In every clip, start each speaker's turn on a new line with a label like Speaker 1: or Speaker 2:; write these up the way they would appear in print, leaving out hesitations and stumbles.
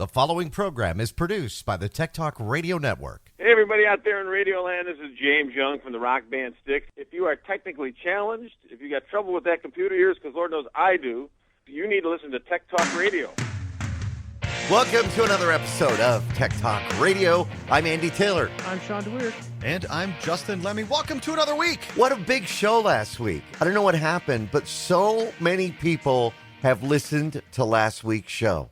Speaker 1: The following program is produced by the Tech Talk Radio Network.
Speaker 2: Hey, everybody out there in Radio Land, this is James Young from the rock band Styx. If you are technically challenged, if you got trouble with that computer of yours, because Lord knows I do, you need to listen to Tech Talk Radio.
Speaker 1: Welcome to another episode of Tech Talk Radio. I'm Andy Taylor.
Speaker 3: I'm Sean DeWeer.
Speaker 4: And I'm Justin Lemmy. Welcome to another week.
Speaker 1: What a big show last week. I don't know what happened, but so many people have listened to last week's show.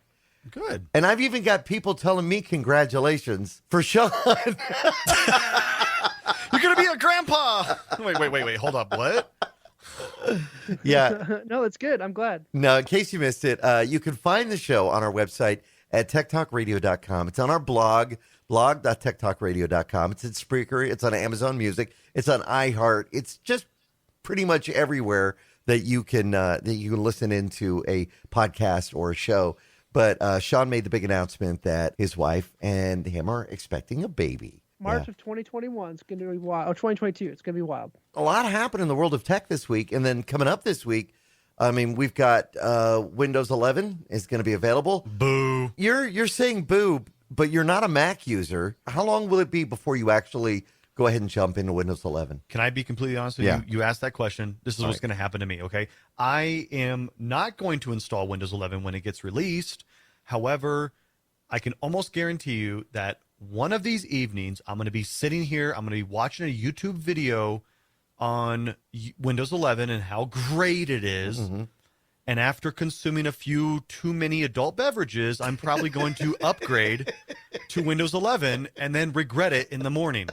Speaker 4: Good.
Speaker 1: And I've even got people telling me congratulations for Sean.
Speaker 4: You're going to be a grandpa. Wait. Hold up. What?
Speaker 1: Yeah.
Speaker 3: No, it's good. I'm glad.
Speaker 1: Now, in case you missed it, you can find the show on our website at techtalkradio.com. It's on our blog.techtalkradio.com. It's at Spreaker. It's on Amazon Music. It's on iHeart. It's just pretty much everywhere that you can listen into a podcast or a show. But Sean made the big announcement that his wife and him are expecting a baby.
Speaker 3: March of 2021 is going to be wild. Oh, 2022. It's going to be wild.
Speaker 1: A lot happened in the world of tech this week. And then coming up this week, I mean, we've got Windows 11 is going to be available.
Speaker 4: Boo.
Speaker 1: You're saying boo, but you're not a Mac user. How long will it be before you actually go ahead and jump into Windows 11?
Speaker 4: Can I be completely honest with you? You asked that question. This is what's going to happen to me, okay? I am not going to install Windows 11 when it gets released. However, I can almost guarantee you that one of these evenings, I'm going to be sitting here, I'm going to be watching a YouTube video on Windows 11 and how great it is. Mm-hmm. And after consuming a few too many adult beverages, I'm probably going to upgrade to Windows 11 and then regret it in the morning.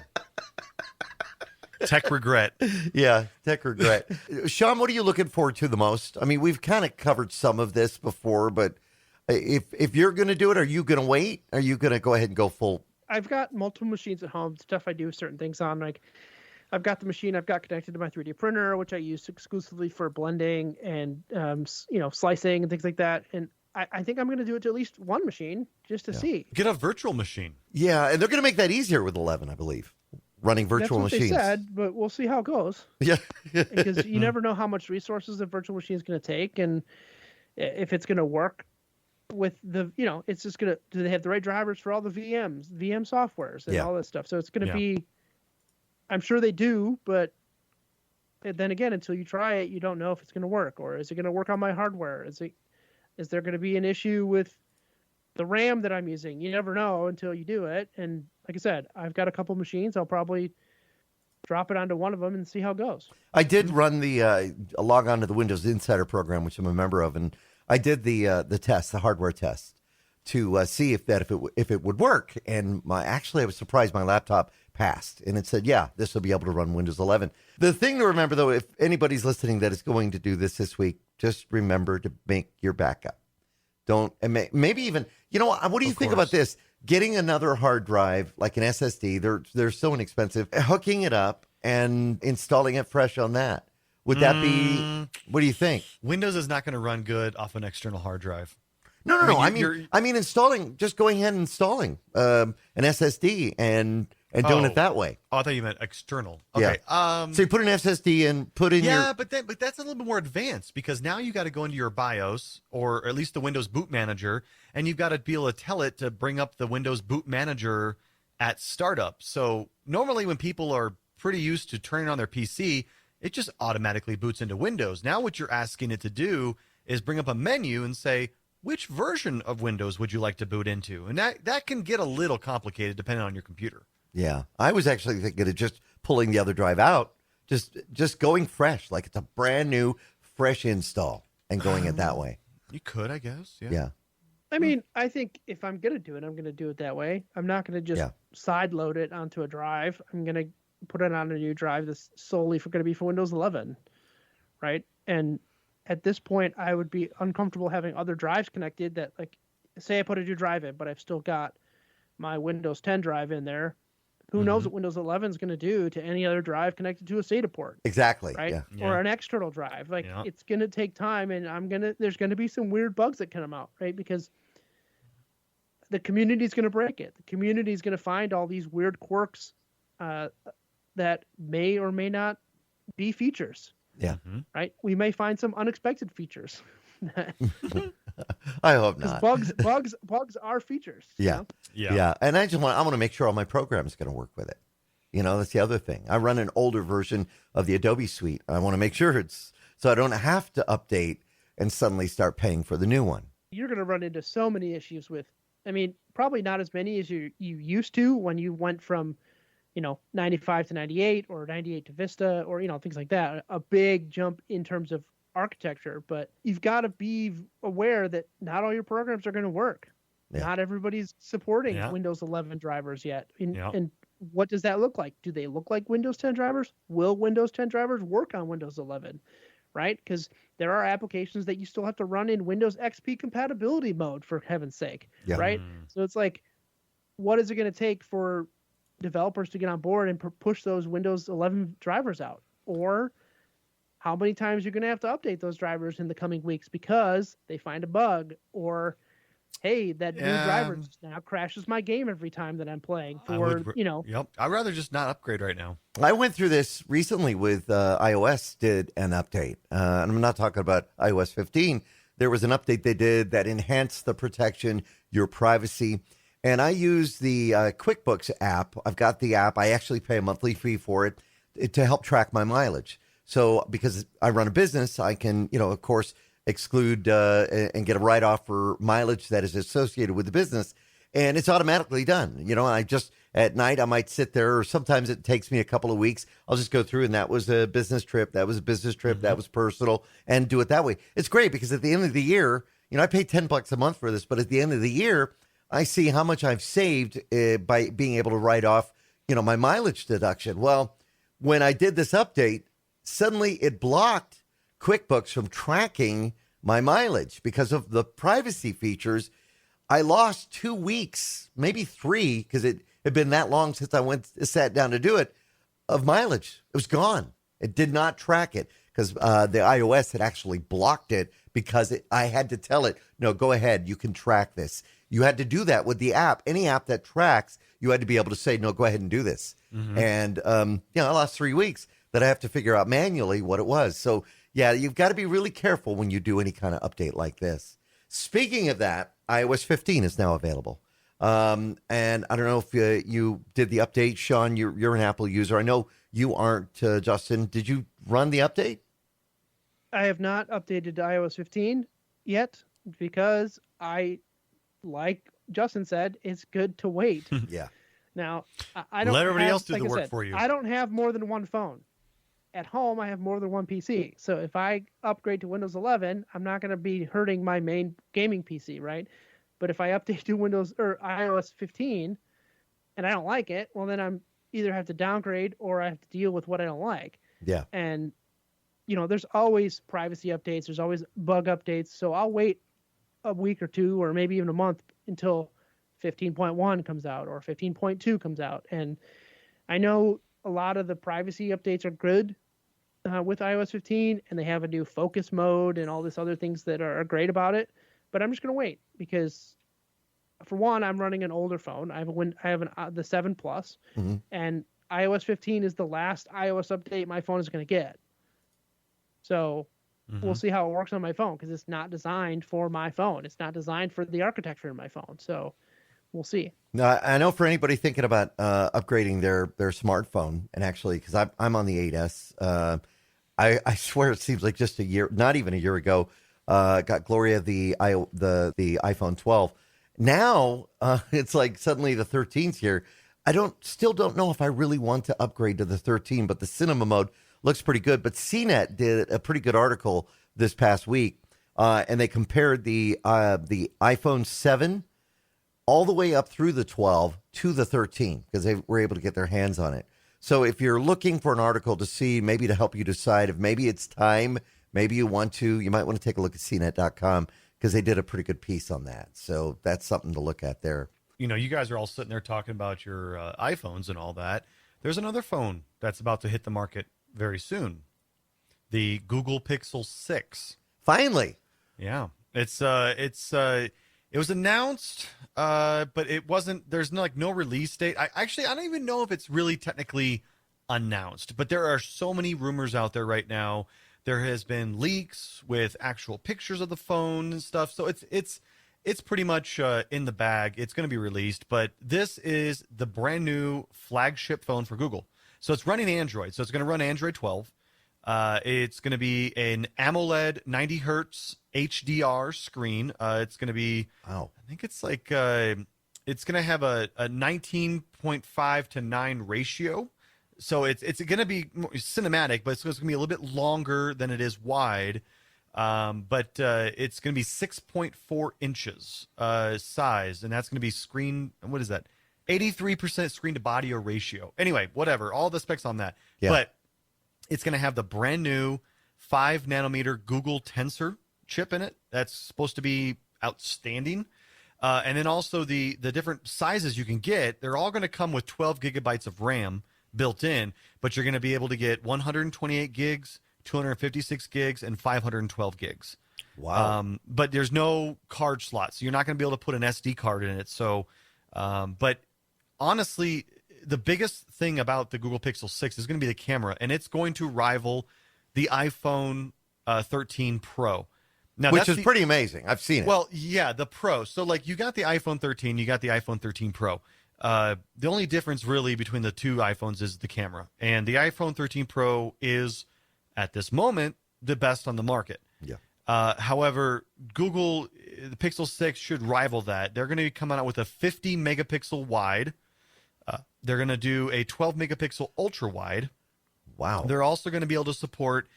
Speaker 4: Tech regret.
Speaker 1: Yeah, tech regret. Sean, what are you looking forward to the most? I mean, we've kind of covered some of this before, but if you're going to do it, are you going to wait? Are you going to go ahead and go full?
Speaker 3: I've got multiple machines at home, stuff I do certain things on. Like, I've got the machine I've got connected to my 3D printer, which I use exclusively for blending and slicing and things like that. And I think I'm going to do it to at least one machine just to see.
Speaker 4: Get a virtual machine.
Speaker 1: Yeah, and they're going to make that easier with 11, I believe. Running virtual machines.
Speaker 3: That's what they said, but we'll see how it goes.
Speaker 1: Yeah.
Speaker 3: Because you never know how much resources a virtual machine is going to take, and if it's going to work with the, it's just going to, do they have the right drivers for all the VM softwares and all this stuff? So it's going to be, I'm sure they do, but then again, until you try it, you don't know if it's going to work, or is it going to work on my hardware? Is there going to be an issue with the RAM that I'm using? You never know until you do it. And like I said, I've got a couple machines. I'll probably drop it onto one of them and see how it goes.
Speaker 1: I did run the log on to the Windows Insider program, which I'm a member of, and I did the test, the hardware test, to see if it would work. And I was surprised my laptop passed, and it said, yeah, this will be able to run Windows 11. The thing to remember, though, if anybody's listening that is going to do this week, just remember to make your backup. Don't, maybe even, what do you think about this? Getting another hard drive, like an SSD, they're so inexpensive. Hooking it up and installing it fresh on that. Would that be, what do you think?
Speaker 4: Windows is not going to run good off an external hard drive.
Speaker 1: No. I mean installing, just going ahead and installing an SSD and doing it that way.
Speaker 4: Oh, I thought you meant external. Okay.
Speaker 1: Yeah. So you put an SSD in, put in your...
Speaker 4: Yeah, but that's a little bit more advanced, because now you got to go into your BIOS, or at least the Windows Boot Manager, and you've got to be able to tell it to bring up the Windows Boot Manager at startup. So normally when people are pretty used to turning on their PC, it just automatically boots into Windows. Now what you're asking it to do is bring up a menu and say, which version of Windows would you like to boot into? And that can get a little complicated depending on your computer.
Speaker 1: Yeah, I was actually thinking of just pulling the other drive out, just going fresh, like it's a brand new, fresh install, and going it that way.
Speaker 4: You could, I guess.
Speaker 1: Yeah.
Speaker 3: I mean, I think if I'm going to do it, I'm going to do it that way. I'm not going to just side load it onto a drive. I'm going to put it on a new drive that's solely going to be for Windows 11, right? And at this point, I would be uncomfortable having other drives connected that, like, say I put a new drive in, but I've still got my Windows 10 drive in there. Who knows what Windows 11 is going to do to any other drive connected to a SATA port?
Speaker 1: Exactly.
Speaker 3: Right?
Speaker 1: Yeah.
Speaker 3: Or an external drive. Like, it's going to take time, and there's going to be some weird bugs that come out, right? Because the community is going to break it. The community is going to find all these weird quirks that may or may not be features.
Speaker 1: Yeah.
Speaker 3: Right? We may find some unexpected features.
Speaker 1: I hope
Speaker 3: Because
Speaker 1: not.
Speaker 3: bugs are features.
Speaker 1: Yeah.
Speaker 3: You know?
Speaker 1: Yeah. And I want to make sure all my programs going to work with it. That's the other thing. I run an older version of the Adobe suite. I want to make sure so I don't have to update and suddenly start paying for the new one.
Speaker 3: You're going to run into so many issues with, I mean, probably not as many as you used to when you went from, 95 to 98 or 98 to Vista or, things like that. A big jump in terms of architecture, but you've got to be aware that not all your programs are going to work. Yeah. Not everybody's supporting Windows 11 drivers yet. And what does that look like? Do they look like Windows 10 drivers? Will Windows 10 drivers work on Windows 11? Right? Because there are applications that you still have to run in Windows XP compatibility mode, for heaven's sake. Yeah. Right? So it's like, what is it going to take for developers to get on board and push those Windows 11 drivers out? Or how many times you're going to have to update those drivers in the coming weeks because they find a bug, or hey, that new driver just now crashes my game every time that I'm playing
Speaker 4: Yep. I'd rather just not upgrade right now.
Speaker 1: I went through this recently with iOS did an update. And I'm not talking about iOS 15. There was an update they did that enhanced the protection, your privacy. And I use the QuickBooks app. I've got the app. I actually pay a monthly fee for it to help track my mileage. So because I run a business, I can, of course, exclude and get a write-off for mileage that is associated with the business. And it's automatically done. I just, at night, I might sit there, or sometimes it takes me a couple of weeks. I'll just go through, and that was a business trip. That was a business trip. Mm-hmm. That was personal, and do it that way. It's great because at the end of the year, I pay $10 a month for this, but at the end of the year, I see how much I've saved by being able to write off, my mileage deduction. Well, when I did this update, suddenly it blocked QuickBooks from tracking my mileage because of the privacy features. I lost 2 weeks, maybe 3, because it had been that long since I sat down to do it, of mileage. It was gone. It did not track it because the iOS had actually blocked it because I had to tell it, no, go ahead, you can track this. You had to do that with the app. Any app that tracks, you had to be able to say, no, go ahead and do this. Mm-hmm. And, I lost 3 weeks that I have to figure out manually what it was. So, yeah, you've got to be really careful when you do any kind of update like this. Speaking of that, iOS 15 is now available. And I don't know if you did the update, Sean. You're an Apple user. I know you aren't, Justin. Did you run the update?
Speaker 3: I have not updated to iOS 15 yet because like Justin said, it's good to wait.
Speaker 1: Yeah.
Speaker 3: Now, I don't
Speaker 4: let everybody else do the work for you.
Speaker 3: I don't have more than one phone. At home, I have more than one PC. So if I upgrade to Windows 11, I'm not going to be hurting my main gaming PC, right? But if I update to Windows or iOS 15 and I don't like it, well, then I'm either have to downgrade or I have to deal with what I don't like.
Speaker 1: Yeah.
Speaker 3: And, there's always privacy updates. There's always bug updates. So I'll wait a week or two or maybe even a month until 15.1 comes out or 15.2 comes out. And I know a lot of the privacy updates are good with iOS 15, and they have a new focus mode and all this other things that are great about it. But I'm just going to wait because, for one, I'm running an older phone. I have the 7 Plus, mm-hmm. and iOS 15 is the last iOS update my phone is going to get. So we'll see how it works on my phone because it's not designed for my phone. It's not designed for the architecture in my phone. So we'll see.
Speaker 1: Now, I know for anybody thinking about upgrading their smartphone, and actually, because I'm on the 8S, I swear it seems like just a year, not even a year ago, got Gloria the iPhone 12. Now it's like suddenly the 13's here. I still don't know if I really want to upgrade to the 13, but the cinema mode looks pretty good. But CNET did a pretty good article this past week, and they compared the iPhone 7 all the way up through the 12 to the 13 because they were able to get their hands on it. So if you're looking for an article to see, maybe to help you decide if maybe it's time, maybe you might want to take a look at cnet.com because they did a pretty good piece on that. So that's something to look at there.
Speaker 4: You guys are all sitting there talking about your iPhones and all that. There's another phone that's about to hit the market very soon. The Google Pixel 6.
Speaker 1: Finally.
Speaker 4: Yeah. It was announced, but it wasn't. There's no release date. I don't even know if it's really technically announced. But there are so many rumors out there right now. There has been leaks with actual pictures of the phone and stuff. So it's pretty much in the bag. It's going to be released, but this is the brand new flagship phone for Google. So it's running Android. So it's going to run Android 12. It's going to be an AMOLED 90 hertz HDR screen. It's going to be,
Speaker 1: wow.
Speaker 4: I think it's like, it's going to have a 19.5 to 9 ratio. So it's going to be more cinematic, but it's going to be a little bit longer than it is wide. But it's going to be 6.4 inches size, and that's going to be screen. What is that? 83% screen to body or ratio. Anyway, whatever. All the specs on that.
Speaker 1: Yeah.
Speaker 4: But it's going to have the brand new 5 nanometer Google Tensor chip in it. That's supposed to be outstanding. And then also the different sizes you can get. They're all going to come with 12 gigabytes of RAM built in, but you're going to be able to get 128 gigs, 256 gigs, and 512 gigs.
Speaker 1: Wow.
Speaker 4: But there's no card slot, so you're not going to be able to put an SD card in it. So, but honestly, the biggest thing about the Google Pixel 6 is going to be the camera, and it's going to rival the iPhone 13 Pro. Now,
Speaker 1: which is pretty amazing. I've seen it.
Speaker 4: Well, yeah, the Pro. So, like, you got the iPhone 13, you got the iPhone 13 Pro. The only difference really between the two iPhones is the camera. And the iPhone 13 Pro is, at this moment, the best on the market.
Speaker 1: Yeah.
Speaker 4: However, Google, the Pixel 6 should rival that. They're going to be coming out with a 50 megapixel wide. They're going to do a 12 megapixel ultra wide.
Speaker 1: Wow.
Speaker 4: They're also going to be able to support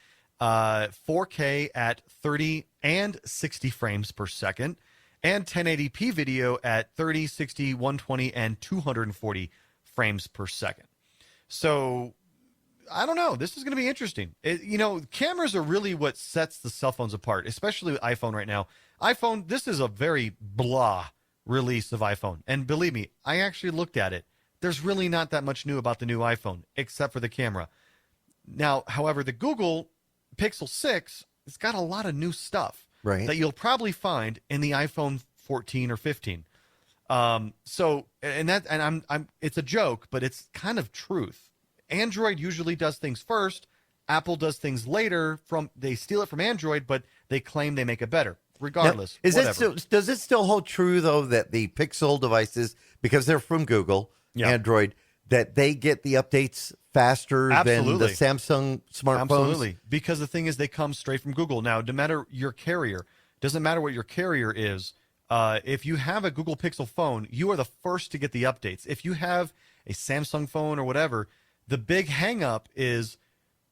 Speaker 4: 4K at 30 and 60 frames per second, and 1080p video at 30, 60, 120, and 240 frames per second. So, I don't know. This is going to be interesting. Cameras are really what sets the cell phones apart, especially with iPhone right now. iPhone, this is a very blah release of iPhone. And believe me, I actually looked at it. There's really not that much new about the new iPhone, except for the camera. Now, however, the Google Pixel 6 has got a lot of new stuff.
Speaker 1: Right.
Speaker 4: That you'll probably find in the iPhone 14 or 15. It's a joke, but it's kind of truth. Android usually does things first. Apple does things later. They steal it from Android, but they claim they make it better. Regardless,
Speaker 1: now, does it still hold true though that the Pixel devices, because they're from Google, Android, that they get the updates faster than the Samsung smartphones?
Speaker 4: Absolutely. Because the thing is, they come straight from Google. Now, no matter your carrier, doesn't matter what your carrier is, if you have a Google Pixel phone, you are the first to get the updates. If you have a Samsung phone or whatever, the big hang up is,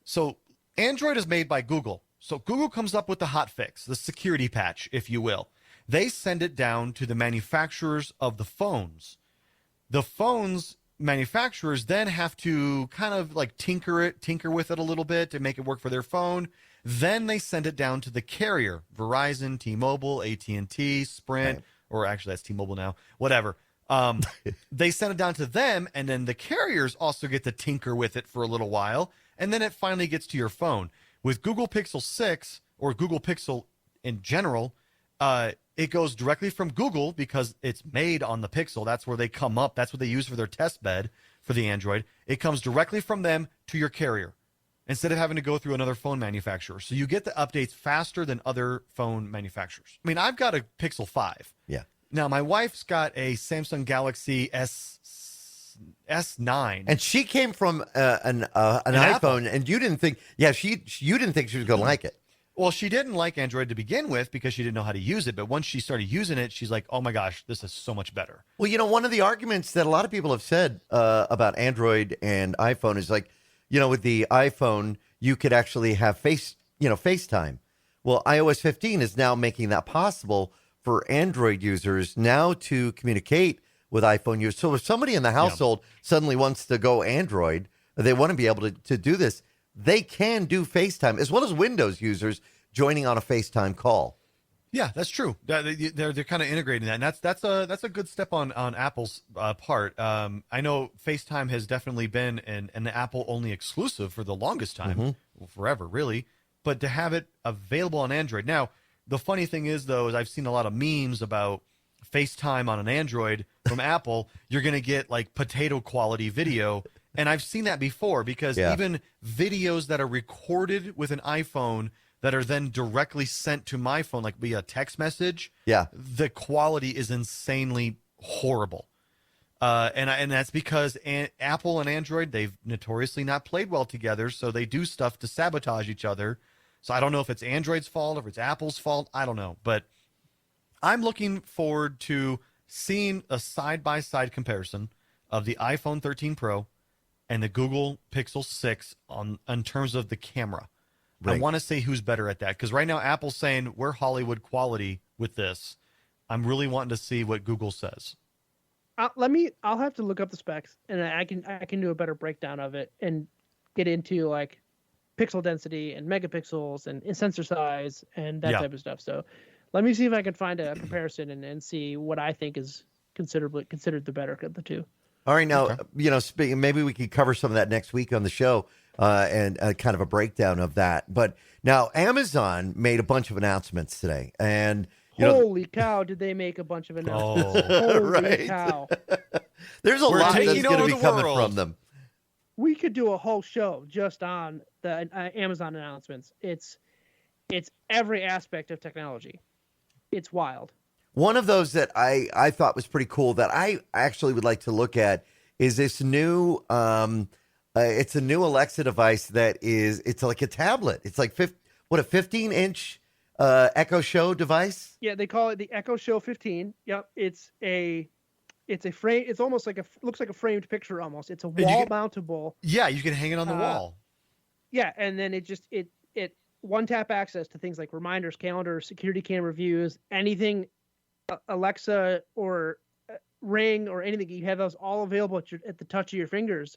Speaker 4: so Android is made by Google. So Google comes up with the hot fix, the security patch, if you will. They send it down to the manufacturers of the phones. The phones manufacturers then have to kind of like tinker with it a little bit to make it work for their phone. Then they send it down to the carrier, Verizon, T-Mobile, AT&T, Sprint, or actually that's T-Mobile now, whatever. They send it down to them, and then the carriers also get to tinker with it for a little while, and then it finally gets to your phone. With Google Pixel 6, or Google Pixel in general, it goes directly from Google because it's made on the Pixel. That's where they come up. That's what they use for their test bed for the Android. It comes directly from them to your carrier instead of having to go through another phone manufacturer. So you get the updates faster than other phone manufacturers. I mean, I've got a Pixel 5.
Speaker 1: Yeah.
Speaker 4: Now, my wife's got a Samsung Galaxy S9.
Speaker 1: And she came from an iPhone, and you didn't think, you didn't think she was going to like it.
Speaker 4: Well, she didn't like Android to begin with because she didn't know how to use it. But once she started using it, she's like, oh my gosh, this is so much better.
Speaker 1: Well, one of the arguments that a lot of people have said about Android and iPhone is like, with the iPhone, you could actually have FaceTime. Well, iOS 15 is now making that possible for Android users now to communicate with iPhone users. So if somebody in the household suddenly wants to go Android, they want to be able to do this, they can do FaceTime, as well as Windows users joining on a FaceTime call.
Speaker 4: Yeah, that's true. They're kind of integrating that, and that's a good step on Apple's part. I know FaceTime has definitely been an Apple only exclusive for the longest time, forever really. But to have it available on Android now, the funny thing is though, is I've seen a lot of memes about FaceTime on an Android from Apple. You're going to get like potato quality video. And I've seen that before because even videos that are recorded with an iPhone that are then directly sent to my phone, like via text message, the quality is insanely horrible. And that's because Apple and Android, they've notoriously not played well together, so they do stuff to sabotage each other. So I don't know if it's Android's fault or if it's Apple's fault. I don't know. But I'm looking forward to seeing a side-by-side comparison of the iPhone 13 Pro and the Google Pixel 6 in terms of the camera. Right. I want to see who's better at that, because right now Apple's saying we're Hollywood quality with this. I'm really wanting to see what Google says.
Speaker 3: I'll have to look up the specs, and I can do a better breakdown of it and get into like pixel density and megapixels and sensor size and that type of stuff. So let me see if I can find a comparison and see what I think is considered the better of the two.
Speaker 1: All right, now, maybe we could cover some of that next week on the show and kind of a breakdown of that. But now Amazon made a bunch of announcements today. And
Speaker 3: holy cow, did they make a bunch of announcements. Holy cow.
Speaker 1: There's a lot that's going to be coming from them.
Speaker 3: We could do a whole show just on the Amazon announcements. It's every aspect of technology. It's wild.
Speaker 1: One of those that I thought was pretty cool that I actually would like to look at is this new, it's a new Alexa device it's like a tablet. It's like a 15-inch Echo Show device?
Speaker 3: Yeah, they call it the Echo Show 15. Yep, it's a frame. It's almost like looks like a framed picture almost. It's a wall mountable.
Speaker 4: Yeah, you can hang it on the wall.
Speaker 3: Yeah, and then it one tap access to things like reminders, calendars, security camera views, anything Alexa or Ring or anything. You have those all available at the touch of your fingers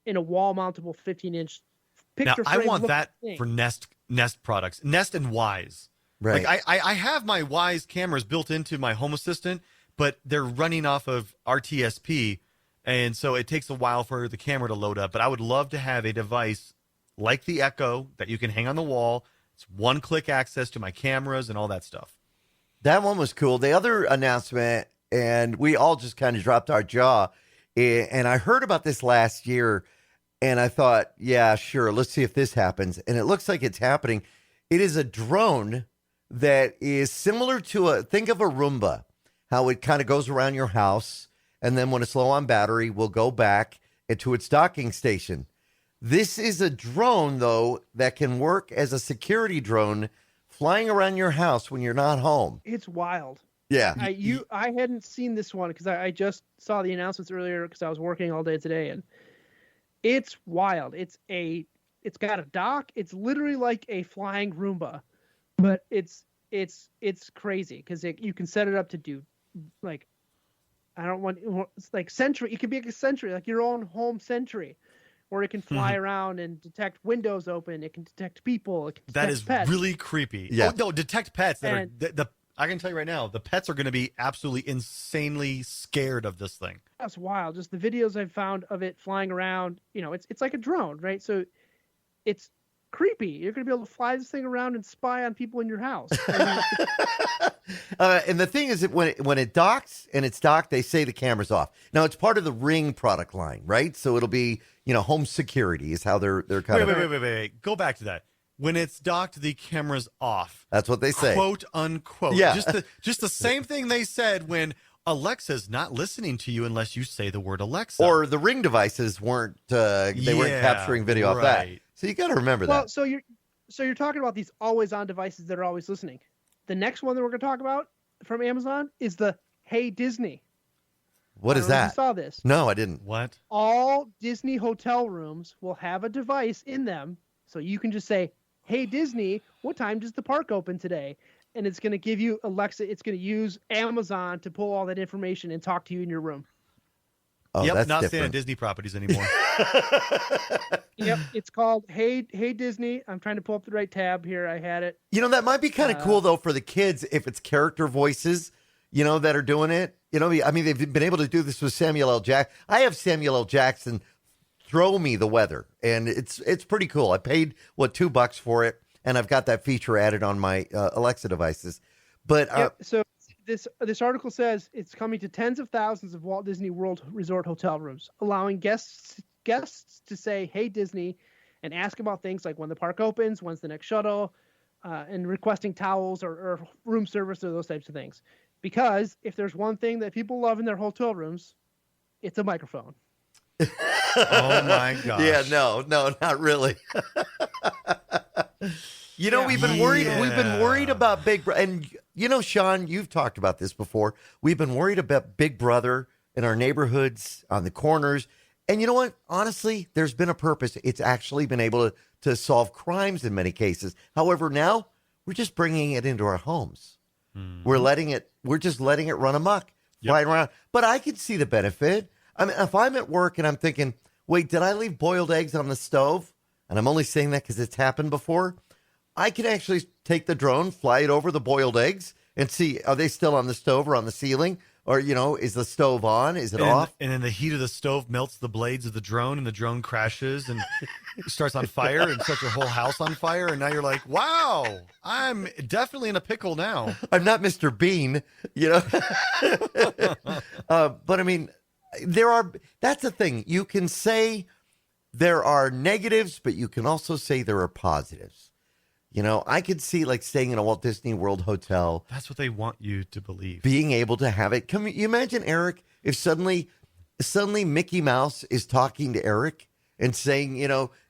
Speaker 3: in a wall mountable 15-inch picture frame.
Speaker 4: Now, I want that for Nest products, Nest and Wise.
Speaker 1: Right.
Speaker 4: Like I have my Wise cameras built into my Home Assistant, but they're running off of RTSP, and so it takes a while for the camera to load up. But I would love to have a device like the Echo that you can hang on the wall. It's one-click access to my cameras and all that stuff.
Speaker 1: That one was cool. The other announcement, and we all just kind of dropped our jaw, and I heard about this last year, and I thought, yeah, sure, let's see if this happens. And it looks like it's happening. It is a drone that is similar to think of a Roomba, how it kind of goes around your house, and then when it's low on battery, will go back into its docking station. This is a drone, though, that can work as a security drone flying around your house when you're not home.
Speaker 3: It's wild.
Speaker 1: Yeah.
Speaker 3: I hadn't seen this one because I just saw the announcements earlier because I was working all day today, and it's wild. It's got a dock. It's literally like a flying Roomba, but it's crazy because you can set it up to do like, it's like Sentry. It could be like a Sentry, like your own home Sentry, or it can fly around and detect windows open. It can detect people. It can detect pets.
Speaker 4: Really creepy.
Speaker 1: Yeah.
Speaker 4: Oh, no, detect pets. I can tell you right now, the pets are going to be absolutely insanely scared of this thing.
Speaker 3: That's wild. Just the videos I've found of it flying around, it's like a drone, right? So it's creepy. You're going to be able to fly this thing around and spy on people in your house.
Speaker 1: And the thing is that when it docks and it's docked, they say the camera's off. Now, it's part of the Ring product line, right? So it'll be, home security is how they're kind of...
Speaker 4: Wait. Go back to that. When it's docked, the camera's off.
Speaker 1: That's what they say.
Speaker 4: Quote, unquote.
Speaker 1: Yeah.
Speaker 4: Just the same thing they said when Alexa's not listening to you unless you say the word Alexa.
Speaker 1: Or the Ring devices weren't capturing video off that. So you got to remember that.
Speaker 3: So you're talking about these always-on devices that are always listening. The next one that we're going to talk about from Amazon is the Hey Disney.
Speaker 1: What is that?
Speaker 3: You saw this?
Speaker 1: No, I didn't.
Speaker 4: What?
Speaker 3: All Disney hotel rooms will have a device in them, so you can just say, "Hey Disney, what time does the park open today?" And it's going to give you Alexa. It's going to use Amazon to pull all that information and talk to you in your room.
Speaker 1: Oh,
Speaker 4: yep,
Speaker 1: that's
Speaker 4: not
Speaker 1: different.
Speaker 4: staying at Disney properties anymore.
Speaker 3: Yep, it's called Hey Disney. I'm trying to pull up the right tab here. I had it.
Speaker 1: That might be kind of cool though for the kids if it's character voices, that are doing it. I mean, they've been able to do this with Samuel L. Jackson. I have Samuel L. Jackson throw me the weather, and it's pretty cool. I paid $2 for it, and I've got that feature added on my Alexa devices. But
Speaker 3: so this article says it's coming to tens of thousands of Walt Disney World Resort hotel rooms, allowing guests guests to say, "Hey, Disney," and ask about things like when the park opens, when's the next shuttle, and requesting towels or room service or those types of things. Because if there's one thing that people love in their hotel rooms, it's a microphone.
Speaker 4: Oh my gosh.
Speaker 1: Yeah, no, not really. We've been worried. We've been worried about Big Brother, and Sean, you've talked about this before. We've been worried about Big Brother in our neighborhoods, on the corners, and you know what? Honestly, there's been a purpose. It's actually been able to solve crimes in many cases. However, now we're just bringing it into our homes. We're just letting it run amok, flying around. But I can see the benefit. I mean, if I'm at work and I'm thinking, wait, did I leave boiled eggs on the stove? And I'm only saying that because it's happened before. I can actually take the drone, fly it over the boiled eggs, and see, are they still on the stove or on the ceiling? Or, is the stove on? Is it off?
Speaker 4: And then the heat of the stove melts the blades of the drone, and the drone crashes and starts on fire and sets your whole house on fire. And now you're like, wow, I'm definitely in a pickle now.
Speaker 1: I'm not Mr. Bean, But I mean, that's the thing. You can say there are negatives, but you can also say there are positives. I could see like staying in a Walt Disney World hotel.
Speaker 4: That's what they want you to believe.
Speaker 1: Being able to have it. Can you imagine, Eric, if suddenly Mickey Mouse is talking to Eric and saying,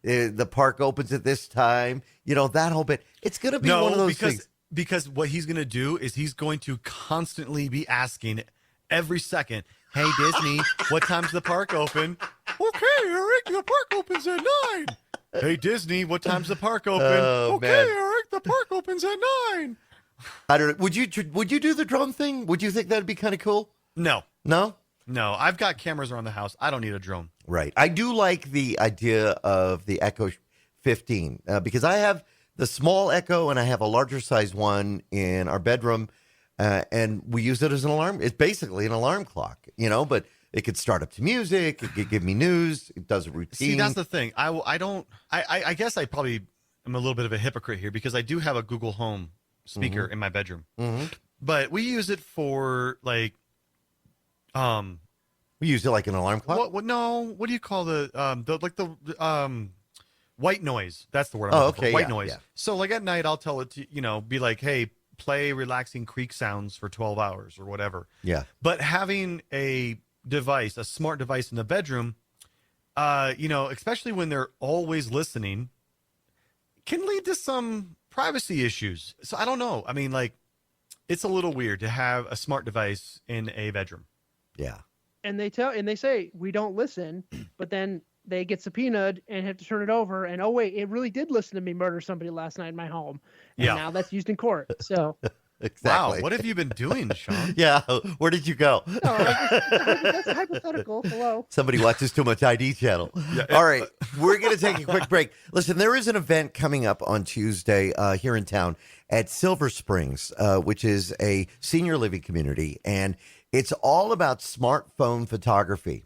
Speaker 1: the park opens at this time, that whole bit. It's going to be one of those things.
Speaker 4: Because what he's going to do is he's going to constantly be asking every second, hey, Disney, what time's the park open? Okay, Eric, the park opens at 9. Hey, Disney, what time's the park open? Okay, man. Eric, the park opens at 9.
Speaker 1: I don't know. Would you do the drone thing? Would you think that'd be kind of cool?
Speaker 4: No.
Speaker 1: No?
Speaker 4: No. I've got cameras around the house. I don't need a drone.
Speaker 1: Right. I do like the idea of the Echo 15 because I have the small Echo and I have a larger size one in our bedroom, and we use it as an alarm. It's basically an alarm clock, but it could start up to music. It could give me news. It does a routine.
Speaker 4: See, that's the thing. I guess I probably am a little bit of a hypocrite here because I do have a Google Home speaker in my bedroom, but we use it for like,
Speaker 1: we use it like an alarm clock.
Speaker 4: What do you call the white noise? That's the word I'm looking for. White noise. Yeah. So like at night, I'll tell it to, be like, hey, play relaxing creek sounds for 12 hours or whatever.
Speaker 1: Yeah.
Speaker 4: But having a smart device in the bedroom, especially when they're always listening, can lead to some privacy issues. So I don't know. I mean, like, it's a little weird to have a smart device in a bedroom.
Speaker 1: Yeah.
Speaker 3: And they say we don't listen, but then they get subpoenaed and have to turn it over. And, oh, wait, it really did listen to me murder somebody last night in my home. And now that's used in court. So.
Speaker 1: Exactly.
Speaker 4: Wow, what have you been doing, Sean?
Speaker 1: Yeah, where did you go?
Speaker 3: No, that's a hypothetical. Hello.
Speaker 1: Somebody watches too much ID channel. Yeah. All right, we're going to take a quick break. Listen, there is an event coming up on Tuesday here in town at SilverSprings, which is a senior living community, and it's all about smartphone photography.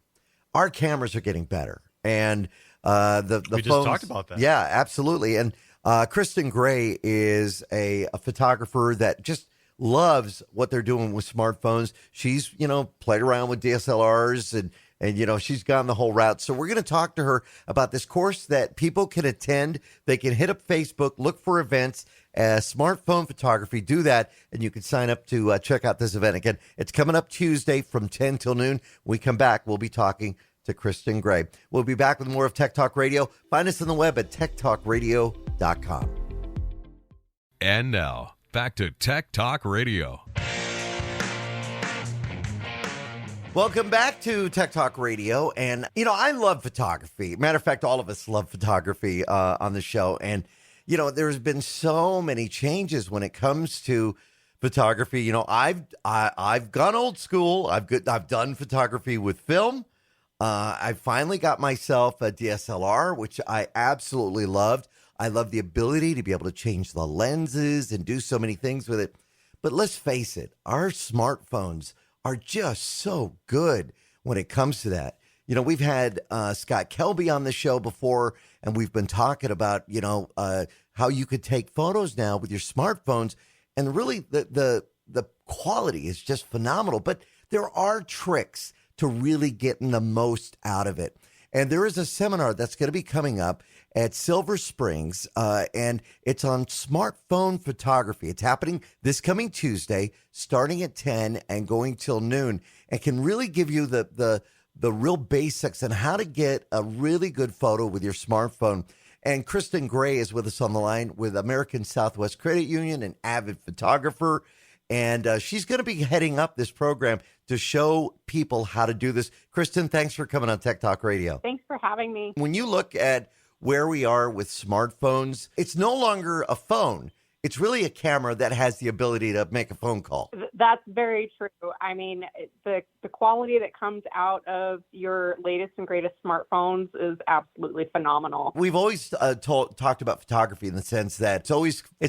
Speaker 1: Our cameras are getting better, and the
Speaker 4: we
Speaker 1: phones,
Speaker 4: just talked about that.
Speaker 1: Yeah, absolutely, and Kristin Grey is a photographer that just loves what they're doing with smartphones. She's, played around with DSLRs and she's gone the whole route. So we're going to talk to her about this course that people can attend. They can hit up Facebook, look for events, smartphone photography, do that, and you can sign up to check out this event. Again, it's coming up Tuesday from 10 till noon. When we come back, we'll be talking to Kristin Grey. We'll be back with more of Tech Talk Radio. Find us on the web at techtalkradio.com.
Speaker 5: And now, back to Tech Talk Radio.
Speaker 1: Welcome back to Tech Talk Radio. And, I love photography. Matter of fact, all of us love photography on the show. And, there's been so many changes when it comes to photography. I've gone old school. I've done photography with film. I finally got myself a DSLR, which I absolutely loved. I love the ability to be able to change the lenses and do so many things with it. But let's face it, our smartphones are just so good when it comes to that. We've had Scott Kelby on the show before, and we've been talking about, how you could take photos now with your smartphones. And really, the quality is just phenomenal. But there are tricks to really getting the most out of it. And there is a seminar that's going to be coming up at SilverSprings, and it's on smartphone photography. It's happening this coming Tuesday, starting at 10 and going till noon, and can really give you the real basics on how to get a really good photo with your smartphone. And Kristin Grey is with us on the line with American Southwest Credit Union, an avid photographer. And she's going to be heading up this program to show people how to do this. Kristin, thanks for coming on Tech Talk Radio.
Speaker 6: Thanks for having me.
Speaker 1: When you look at where we are with smartphones, it's no longer a phone. It's really a camera that has the ability to make a phone call.
Speaker 6: That's very true. I mean, the quality that comes out of your latest and greatest smartphones is absolutely phenomenal.
Speaker 1: We've always talked about photography in the sense that it's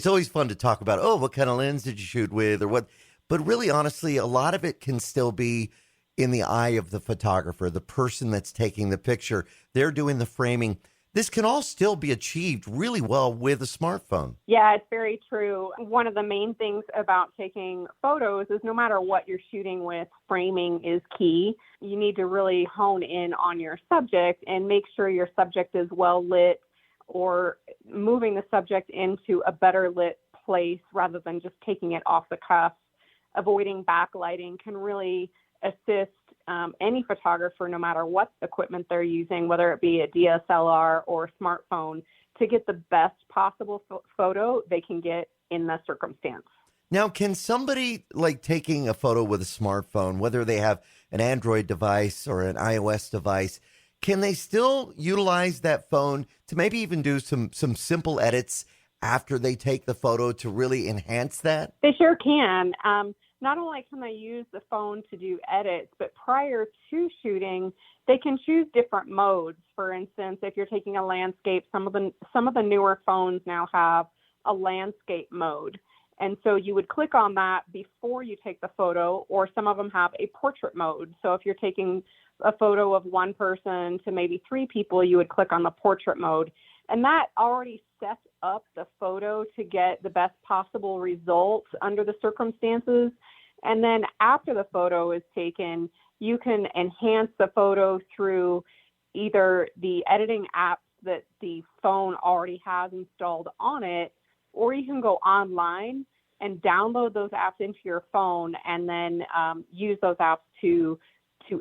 Speaker 1: always fun to talk about, oh, what kind of lens did you shoot with or what? But really, honestly, a lot of it can still be in the eye of the photographer, the person that's taking the picture. They're doing the framing. This can all still be achieved really well with a smartphone.
Speaker 6: Yeah, it's very true. One of the main things about taking photos is no matter what you're shooting with, framing is key. You need to really hone in on your subject and make sure your subject is well lit, or moving the subject into a better lit place rather than just taking it off the cuff. Avoiding backlighting can really assist any photographer, no matter what equipment they're using, whether it be a DSLR or smartphone, to get the best possible photo they can get in the circumstance.
Speaker 1: Now, can somebody like taking a photo with a smartphone, whether they have an Android device or an iOS device, can they still utilize that phone to maybe even do some simple edits after they take the photo to really enhance that?
Speaker 6: They sure can. Not only can they use the phone to do edits, but prior to shooting, they can choose different modes. For instance, if you're taking a landscape, some of the newer phones now have a landscape mode. And so you would click on that before you take the photo, or some of them have a portrait mode. So if you're taking a photo of one person to maybe 3 people, you would click on the portrait mode. And that already sets up the photo to get the best possible results under the circumstances. And then after the photo is taken, you can enhance the photo through either the editing apps that the phone already has installed on it, or you can go online and download those apps into your phone and then use those apps to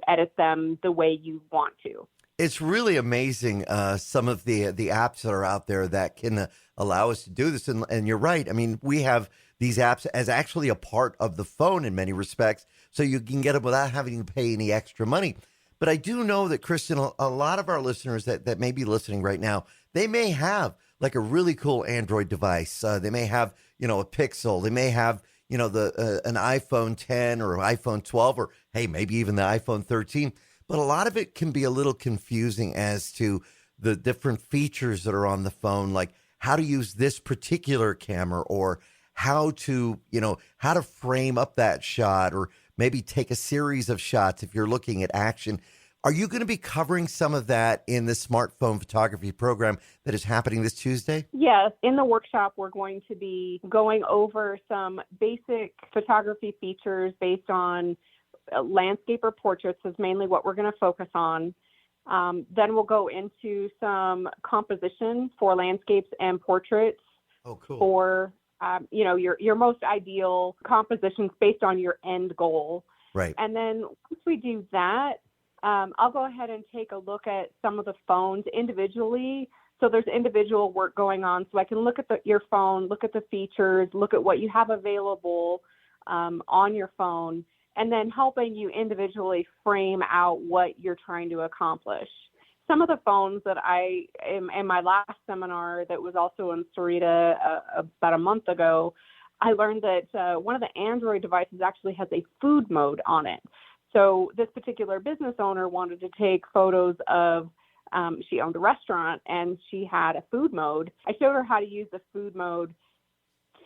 Speaker 6: edit them the way you want to.
Speaker 1: It's really amazing, some of the apps that are out there that can allow us to do this. And you're right. I mean, we have these apps as actually a part of the phone in many respects, so you can get them without having to pay any extra money. But I do know that, Kristin, a lot of our listeners that may be listening right now, they may have like a really cool Android device. They may have, a Pixel. They may have, an iPhone 10 or iPhone 12, or, hey, maybe even the iPhone 13. But a lot of it can be a little confusing as to the different features that are on the phone, like how to use this particular camera, or how to frame up that shot, or maybe take a series of shots if you're looking at action. Are you going to be covering some of that in the smartphone photography program that is happening this Tuesday?
Speaker 6: Yes. In the workshop, we're going to be going over some basic photography features based on landscape or portraits is mainly what we're going to focus on. Then we'll go into some composition for landscapes and portraits.
Speaker 1: Oh, cool.
Speaker 6: For your most ideal compositions based on your end goal.
Speaker 1: Right.
Speaker 6: And then once we do that, I'll go ahead and take a look at some of the phones individually. So there's individual work going on. So I can look at your phone, look at the features, look at what you have available on your phone, and then helping you individually frame out what you're trying to accomplish. Some of the phones that in my last seminar that was also in Sarita about a month ago, I learned that one of the Android devices actually has a food mode on it. So this particular business owner wanted to take photos of, she owned a restaurant and she had a food mode. I showed her how to use the food mode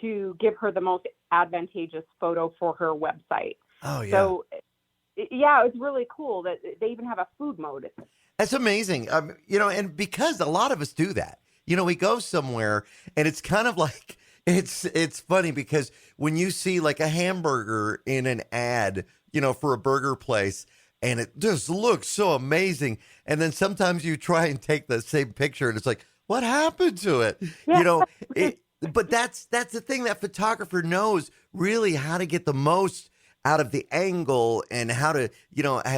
Speaker 6: to give her the most advantageous photo for her website.
Speaker 1: Oh, yeah.
Speaker 6: So, yeah, it's really cool that they even have a food mode.
Speaker 1: That's amazing. And because a lot of us do that, we go somewhere and it's kind of like, it's funny because when you see like a hamburger in an ad, for a burger place, and it just looks so amazing. And then sometimes you try and take the same picture and it's like, what happened to it?
Speaker 6: Yeah.
Speaker 1: But that's the thing, that photographer knows really how to get the most out of the angle and how to,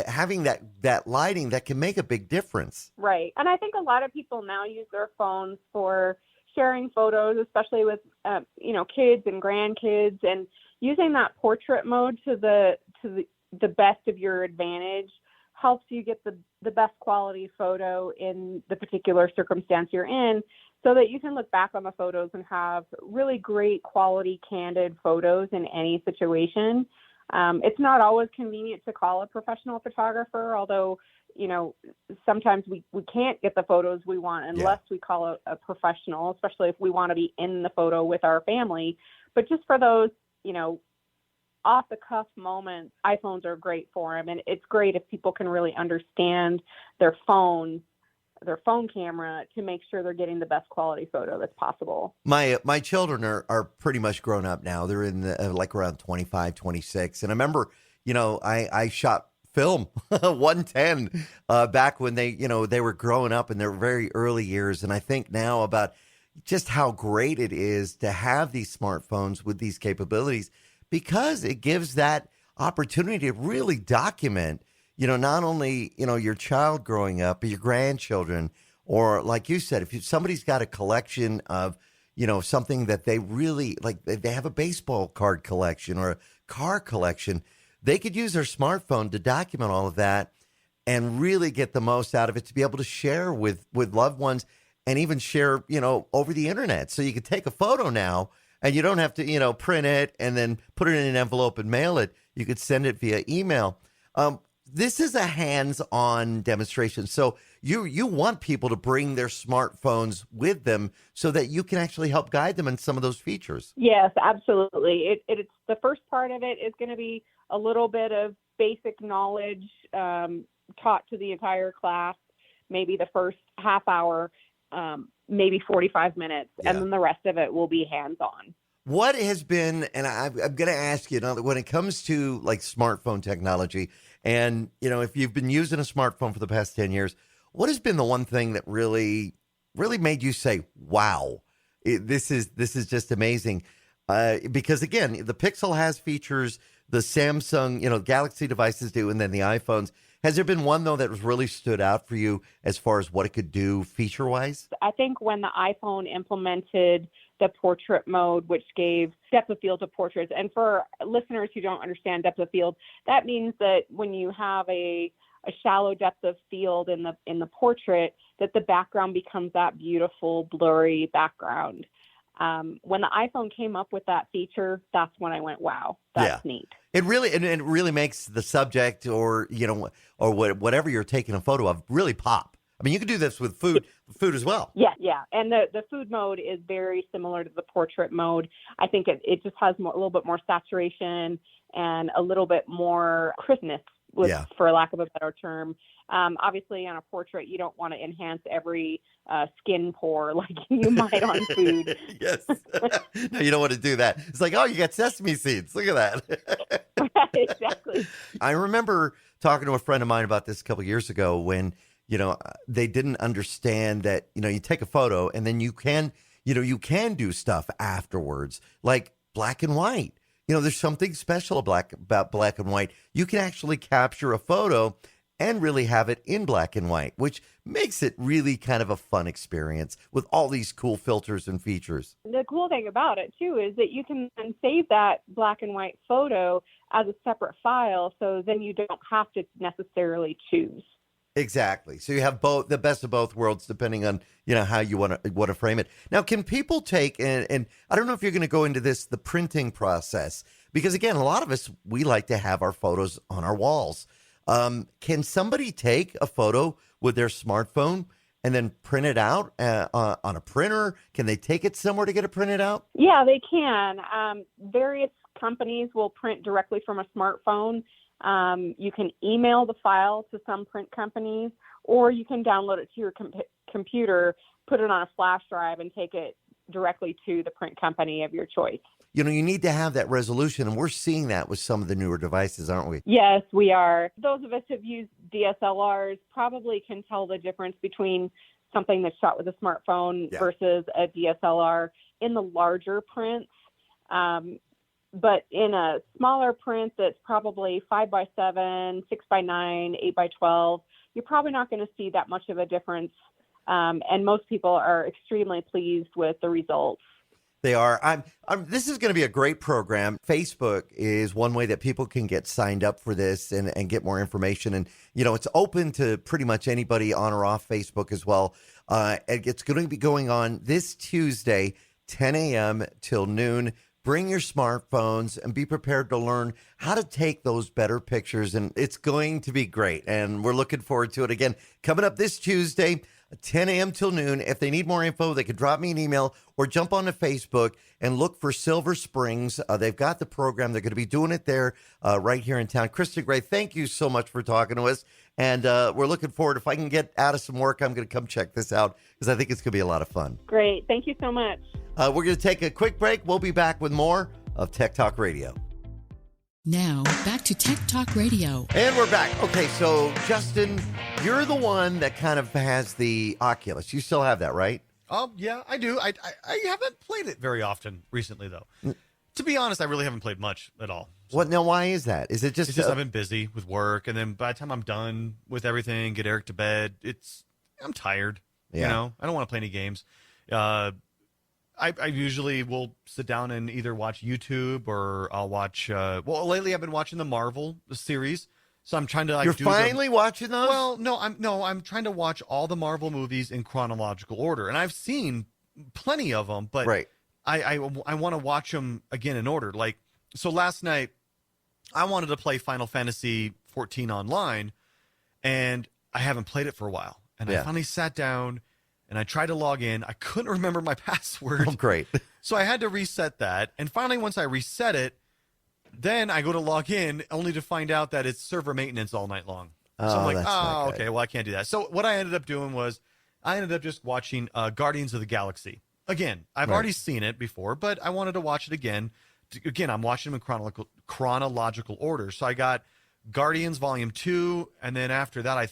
Speaker 1: having that lighting that can make a big difference.
Speaker 6: Right. And I think a lot of people now use their phones for sharing photos, especially with, kids and grandkids, and using that portrait mode to the best of your advantage helps you get the best quality photo in the particular circumstance you're in, so that you can look back on the photos and have really great quality, candid photos in any situation. It's not always convenient to call a professional photographer, although, sometimes we can't get the photos we want unless we call a professional, especially if we want to be in the photo with our family. But just for those, off the cuff moments, iPhones are great for them. And it's great if people can really understand their phone camera to make sure they're getting the best quality photo that's possible.
Speaker 1: My children are pretty much grown up now. They're in like around 25, 26. And I remember, I shot film 110 back when they were growing up in their very early years. And I think now about just how great it is to have these smartphones with these capabilities, because it gives that opportunity to really document, not only, your child growing up, but your grandchildren, or like you said, if somebody's got a collection of, something that they really like, they have a baseball card collection or a car collection, they could use their smartphone to document all of that and really get the most out of it to be able to share with loved ones, and even share, over the internet. So you could take a photo now and you don't have to, print it and then put it in an envelope and mail it. You could send it via email. This is a hands-on demonstration. So you want people to bring their smartphones with them so that you can actually help guide them in some of those features.
Speaker 6: Yes, absolutely. It's the first part of it is going to be a little bit of basic knowledge taught to the entire class, maybe the first half hour, maybe 45 minutes, and then the rest of it will be hands-on.
Speaker 1: What has been, and I'm going to ask you, when it comes to like smartphone technology, and, if you've been using a smartphone for the past 10 years, what has been the one thing that really, really made you say, wow, this is just amazing? Because again, the Pixel has features, the Samsung, Galaxy devices do, and then the iPhones. Has there been one, though, that was really stood out for you as far as what it could do feature-wise?
Speaker 6: I think when the iPhone implemented the portrait mode, which gave depth of field to portraits, and for listeners who don't understand depth of field, that means that when you have a shallow depth of field in the portrait, that the background becomes that beautiful, blurry background. When the iPhone came up with that feature, that's when I went, wow, that's neat.
Speaker 1: It really makes the subject or whatever you're taking a photo of really pop. I mean, you could do this with food as well.
Speaker 6: Yeah. And the food mode is very similar to the portrait mode. I think it just has a little bit more saturation and a little bit more crispness, for lack of a better term. Obviously, on a portrait, you don't want to enhance every skin pore like you might on food.
Speaker 1: Yes. No, you don't want to do that. It's like, oh, you got sesame seeds. Look at that.
Speaker 6: Exactly.
Speaker 1: I remember talking to a friend of mine about this a couple of years ago when, they didn't understand that, you take a photo and then you can do stuff afterwards, like black and white. There's something special about black and white. You can actually capture a photo and really have it in black and white, which makes it really kind of a fun experience with all these cool filters and features.
Speaker 6: The cool thing about it, too, is that you can then save that black and white photo as a separate file, so then you don't have to necessarily choose.
Speaker 1: Exactly. So you have the best of both worlds, depending on, how you want to frame it. Now, can people take, and I don't know if you're going to go into the printing process, because again, a lot of us, we like to have our photos on our walls. Can somebody take a photo with their smartphone and then print it out on a printer? Can they take it somewhere to get it printed out?
Speaker 6: Yeah, they can. Various companies will print directly from a smartphone. You can email the file to some print companies, or you can download it to your computer, put it on a flash drive, and take it directly to the print company of your choice.
Speaker 1: you need to have that resolution, and we're seeing that with some of the newer devices, aren't we?
Speaker 6: Yes, we are. Those of us who've used DSLRs probably can tell the difference between something that's shot with a smartphone versus a DSLR in the larger prints. But in a smaller print that's probably 5x7, 6x9, 8x12, you're probably not going to see that much of a difference. And most people are extremely pleased with the results.
Speaker 1: They are. This is going to be a great program. Facebook is one way that people can get signed up for this and get more information. And, it's open to pretty much anybody on or off Facebook as well. It's going to be going on this Tuesday, 10 a.m. till noon. Bring your smartphones and be prepared to learn how to take those better pictures. And it's going to be great. And we're looking forward to it. Again, coming up this Tuesday, 10 a.m. till noon. If they need more info, they can drop me an email or jump onto Facebook and look for Silver Springs. They've got the program. They're going to be doing it there right here in town. Kristin Grey, thank you so much for talking to us. And we're looking forward. If I can get out of some work, I'm going to come check this out because I think it's going to be a lot of fun.
Speaker 6: Great. Thank you so much.
Speaker 1: We're going to take a quick break. We'll be back with more of Tech Talk Radio.
Speaker 7: Now, back to Tech Talk Radio.
Speaker 1: And we're back. Okay, so, Justin, you're the one that kind of has the Oculus. You still have that, right?
Speaker 4: Oh, yeah, I do. I haven't played it very often recently, though. To be honest, I really haven't played much at all. So.
Speaker 1: What? Now, why is that? Is it just...
Speaker 4: It's just I've been busy with work, and then by the time I'm done with everything, get Eric to bed, I'm tired.
Speaker 1: Yeah.
Speaker 4: I don't want to play any games. I usually will sit down and either watch YouTube or I'll watch. Lately I've been watching the Marvel series, so I'm trying to.
Speaker 1: You're finally watching those?
Speaker 4: Well, I'm trying to watch all the Marvel movies in chronological order, and I've seen plenty of them, but
Speaker 1: right.
Speaker 4: I want to watch them again in order. Like, so last night I wanted to play Final Fantasy 14 online, and I haven't played it for a while, and I finally sat down. And I tried to log in. I couldn't remember my password.
Speaker 1: Oh, great.
Speaker 4: So I had to reset that. And finally, once I reset it, then I go to log in only to find out that it's server maintenance all night long. So I'm like, okay, well, I can't do that. So what I ended up doing was I ended up just watching Guardians of the Galaxy. Again, I've already seen it before, but I wanted to watch it again. Again, I'm watching them in chronological order. So I got Guardians Volume 2, and then after that, I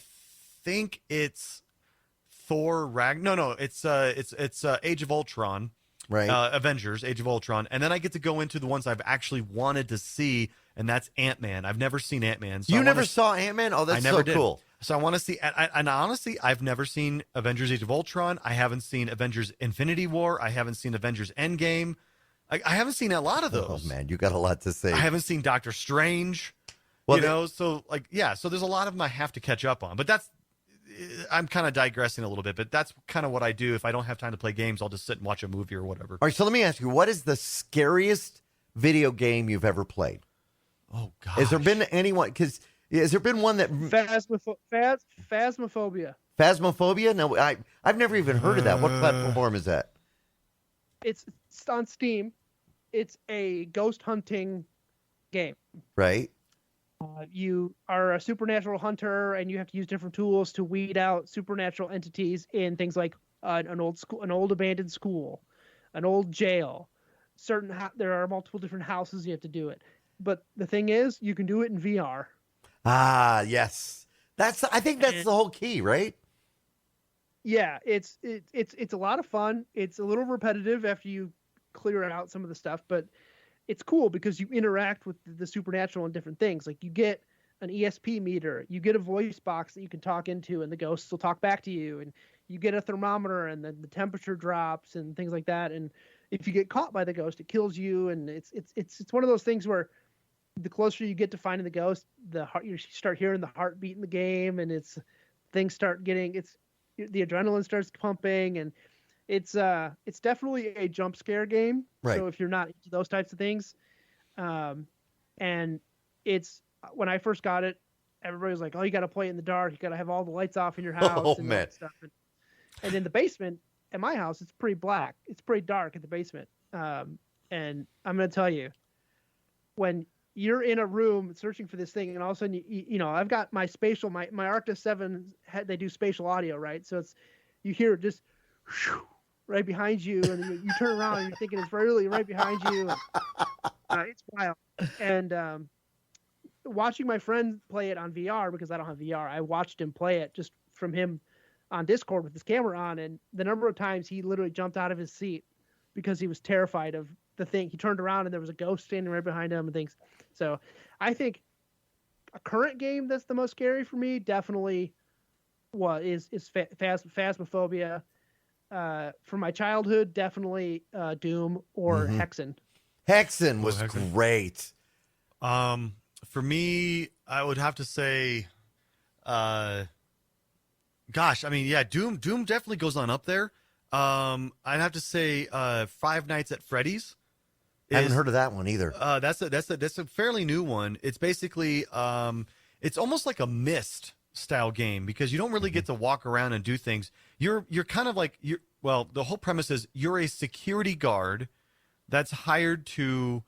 Speaker 4: think it's... Thor it's Age of Ultron, right? Avengers, Age of Ultron, and then I get to go into the ones I've actually wanted to see, and that's Ant-Man. I've never seen Ant-Man. So
Speaker 1: you never saw Ant-Man? Oh, that's so cool.
Speaker 4: So I want to see, and honestly, I've never seen Avengers: Age of Ultron. I haven't seen Avengers: Infinity War. I haven't seen Avengers: Endgame. I haven't seen a lot of those.
Speaker 1: Oh man, you got a lot to say.
Speaker 4: I haven't seen Doctor Strange. Well, so there's a lot of them I have to catch up on, but I'm kind of digressing a little bit, but that's kind of what I do. If I don't have time to play games, I'll just sit and watch a movie or whatever.
Speaker 1: All right, so let me ask you, what is the scariest video game you've ever played?
Speaker 4: Oh, gosh.
Speaker 1: Has there been anyone, because has there been one that...
Speaker 3: Phasmophobia.
Speaker 1: Phasmophobia? No, I've never even heard of that. What platform is that?
Speaker 3: It's on Steam. It's a ghost hunting game.
Speaker 1: Right.
Speaker 3: You are a supernatural hunter, and you have to use different tools to weed out supernatural entities in things like an old abandoned school, an old jail. There are multiple different houses you have to do it. But the thing is, you can do it in VR.
Speaker 1: Ah, yes. I think that's the whole key, right?
Speaker 3: Yeah, it's a lot of fun. It's a little repetitive after you clear out some of the stuff, but it's cool because you interact with the supernatural and different things. Like you get an ESP meter, you get a voice box that you can talk into, and the ghosts will talk back to you. And you get a thermometer, and then the temperature drops and things like that. And if you get caught by the ghost, it kills you. And it's one of those things where the closer you get to finding the ghost, you start hearing the heartbeat in the game, and the adrenaline starts pumping, and it's definitely a jump scare game.
Speaker 1: Right.
Speaker 3: So if you're not into those types of things, and it's when I first got it, everybody was like, "Oh, you got to play it in the dark. You got to have all the lights off in your house."
Speaker 1: Oh, man.
Speaker 3: Stuff. And in the basement at my house, it's pretty black. It's pretty dark in the basement. And I'm going to tell you, when you're in a room searching for this thing, and all of a sudden, I've got my Arctis 7, they do spatial audio, right? So you hear just, right behind you, and you turn around and you're thinking it's really right behind you. And, it's wild. And watching my friend play it on VR, because I don't have VR, I watched him play it just from him on Discord with his camera on, and the number of times he literally jumped out of his seat because he was terrified of the thing. He turned around and there was a ghost standing right behind him and things. So I think a current game that's the most scary for me definitely is Phasmophobia. From my childhood, definitely Doom or Hexen.
Speaker 1: Hexen was great.
Speaker 4: For me, I would have to say, gosh, I mean, yeah, Doom definitely goes on up there. I'd have to say Five Nights at Freddy's.
Speaker 1: I haven't heard of that one either.
Speaker 4: That's a fairly new one. It's basically it's almost like a Myst style game because you don't really get to walk around and do things. You're kind of like the whole premise is you're a security guard that's hired to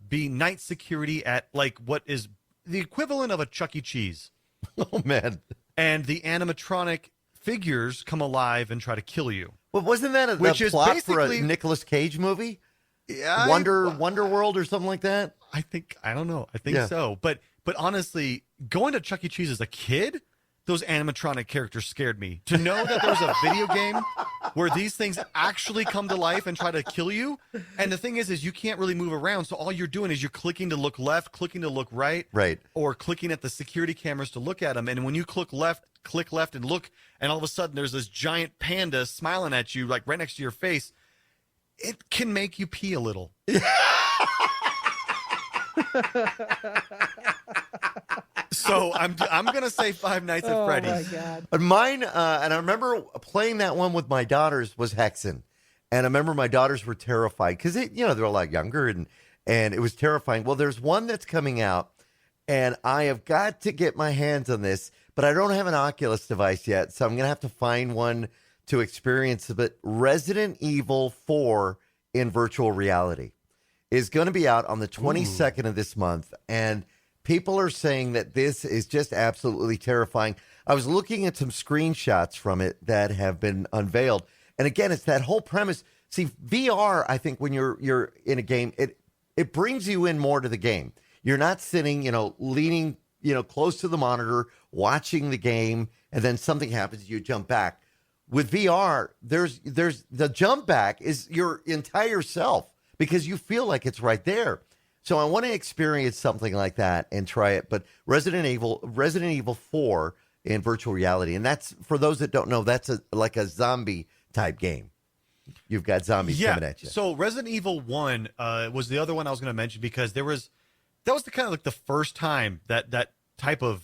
Speaker 4: be night security at like what is the equivalent of a Chuck E. Cheese.
Speaker 1: Oh man.
Speaker 4: And the animatronic figures come alive and try to kill you.
Speaker 1: Well, wasn't that a plot for a Nicolas Cage movie?
Speaker 4: Yeah,
Speaker 1: Wonder World or something like that?
Speaker 4: I don't know. I think so. But honestly, going to Chuck E. Cheese as a kid, those animatronic characters scared me. To know that there's a video game where these things actually come to life and try to kill you. And the thing is you can't really move around. So all you're doing is you're clicking to look left, clicking to look right, or clicking at the security cameras to look at them. And when you click left and look, and all of a sudden there's this giant panda smiling at you, like right next to your face, it can make you pee a little. So I'm gonna say Five Nights at Freddy's.
Speaker 3: Oh my God!
Speaker 1: But mine, and I remember playing that one with my daughters, was Hexen, and I remember my daughters were terrified because they're a lot younger, and it was terrifying. Well, there's one that's coming out, and I have got to get my hands on this, but I don't have an Oculus device yet, so I'm gonna have to find one to experience it. But Resident Evil 4 in virtual reality is going to be out on the 22nd of this month, and people are saying that this is just absolutely terrifying. I was looking at some screenshots from it that have been unveiled, and again, it's that whole premise. See, VR, I think when you're in a game, it brings you in more to the game. You're not sitting, leaning, close to the monitor, watching the game, and then something happens, you jump back. With VR, there's the jump back is your entire self because you feel like it's right there. So I want to experience something like that and try it. But Resident Evil 4 in virtual reality, and that's, for those that don't know, that's like a zombie type game. You've got zombies coming at you.
Speaker 4: So Resident Evil 1 was the other one I was going to mention because that was the kind of like the first time that type of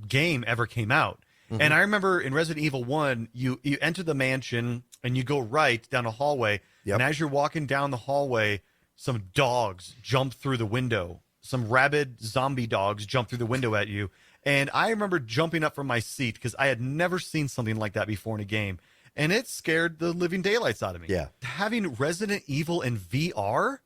Speaker 4: game ever came out. And I remember in Resident Evil 1, you enter the mansion and you go right down a hallway. Yep. And as you're walking down the hallway, some dogs jump through the window. Some rabid zombie dogs jump through the window at you. And I remember jumping up from my seat because I had never seen something like that before in a game. And it scared the living daylights out of me. Yeah. Having Resident Evil in VR,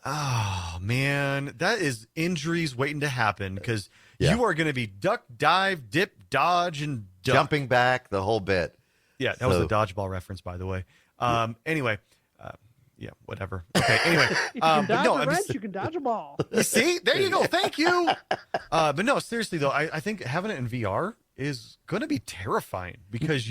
Speaker 4: oh, man, that is injuries waiting to happen because you are going to be duck, dive, dip, dodge, and duck.
Speaker 1: Jumping back, the whole bit.
Speaker 4: Yeah, that was a dodgeball reference, by the way. Anyway, yeah, whatever. Okay, anyway.
Speaker 3: You can dodge a wrench, you can dodge a ball.
Speaker 4: See? There you go. Thank you. But no, seriously, though, I think having it in VR is going to be terrifying because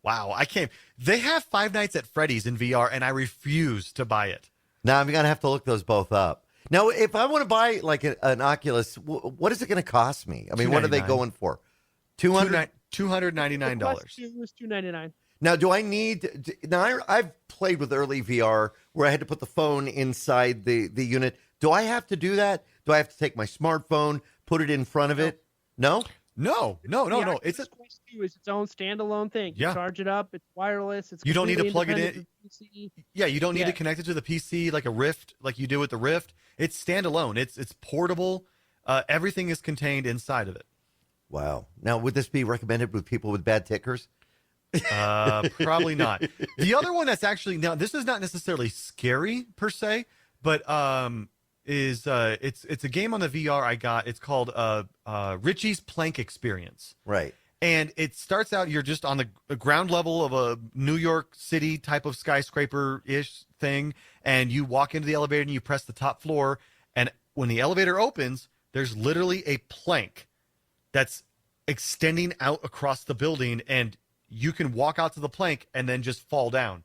Speaker 4: wow, I can't. They have Five Nights at Freddy's in VR, and I refuse to buy it.
Speaker 1: Now I'm going to have to look those both up. Now, if I want to buy like an Oculus, what is it going to cost me? I mean, what are they going for?
Speaker 4: $299.
Speaker 3: It was $299.
Speaker 1: Now, do I need? Now, I've played with early VR where I had to put the phone inside the unit. Do I have to do that? Do I have to take my smartphone, put it in front of it? No.
Speaker 4: No. It's
Speaker 3: its own standalone thing. You charge it up. It's wireless. It's
Speaker 4: you don't need to plug it in. Yeah, you don't need to connect it to the PC like a Rift, like you do with the Rift. It's standalone. It's portable. Everything is contained inside of it.
Speaker 1: Wow. Now, would this be recommended with people with bad tickers?
Speaker 4: Probably not. The other one that's actually, now this is not necessarily scary per se, but it's a game on the VR I got. It's called Richie's Plank Experience.
Speaker 1: Right.
Speaker 4: And it starts out, you're just on the ground level of a New York City type of skyscraper-ish thing, and you walk into the elevator and you press the top floor, and when the elevator opens, there's literally a plank that's extending out across the building, and you can walk out to the plank and then just fall down,